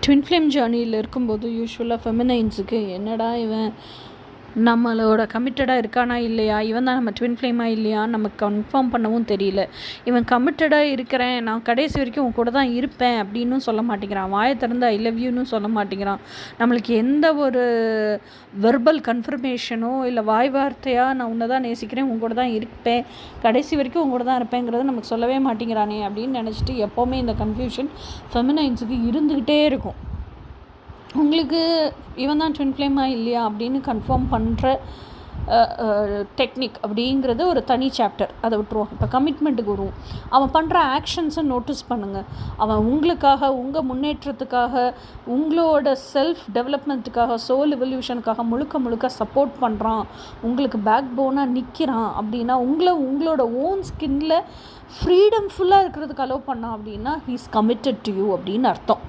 Twin flame ஜேர்னியில் இருக்கும்போது யூஸ்வலாக ஃபெமினைன்ஸுக்கு என்னடா இவன் நம்மளோட கமிட்டடாக இருக்கானா இல்லையா, இவன் தான் நம்ம ட்வின் ஃப்ளேமாக இல்லையா நமக்கு கன்ஃபார்ம் பண்ணவும் தெரியல. இவன் கமிட்டடாக இருக்கிறேன், நான் கடைசி வரைக்கும் உன் கூட தான் இருப்பேன் அப்படின்னும் சொல்ல மாட்டேங்கிறான். வாயை திறந்து ஐ லவ் யூன்னு சொல்ல மாட்டேங்கிறான். நம்மளுக்கு எந்த ஒரு வெர்பல் கன்ஃபர்மேஷனோ இல்லை வாய் வார்த்தையாக நான் உன்னை தான் நேசிக்கிறேன், உன் கூட தான் இருப்பேன், கடைசி வரைக்கும் உன் கூட தான் இருப்பேங்கிறத நமக்கு சொல்லவே மாட்டேங்கிறானே அப்படின்னு நினச்சிட்டு எப்போவுமே இந்த கன்ஃபியூஷன் ஃபெமினைன்ஸுக்கு இருந்துக்கிட்டே இருக்கும். உங்களுக்கு இவன் தான் ட்வின் ஃப்ளேமாக இல்லையா அப்படின்னு கன்ஃபார்ம் பண்ணுற டெக்னிக் அப்படிங்கிறது ஒரு தனி சாப்டர், அதை விட்டுருவோம். இப்போ கமிட்மெண்ட்டுக்கு வருவோம். அவன் பண்ணுற ஆக்ஷன்ஸை நோட்டீஸ் பண்ணுங்கள். அவன் உங்களுக்காக, உங்கள் முன்னேற்றத்துக்காக, உங்களோட செல்ஃப் டெவலப்மெண்ட்டுக்காக, சோல் எவல்யூஷனுக்காக முழுக்க சப்போர்ட் பண்ணுறான், உங்களுக்கு பேக் போனாக நிற்கிறான் அப்படின்னா, உங்களோட ஓன் ஸ்கின்னில் ஃப்ரீடம் ஃபுல்லாக இருக்கிறதுக்கு அலோவ் பண்ணான் அப்படின்னா he is committed to you அப்படின்னு அர்த்தம்.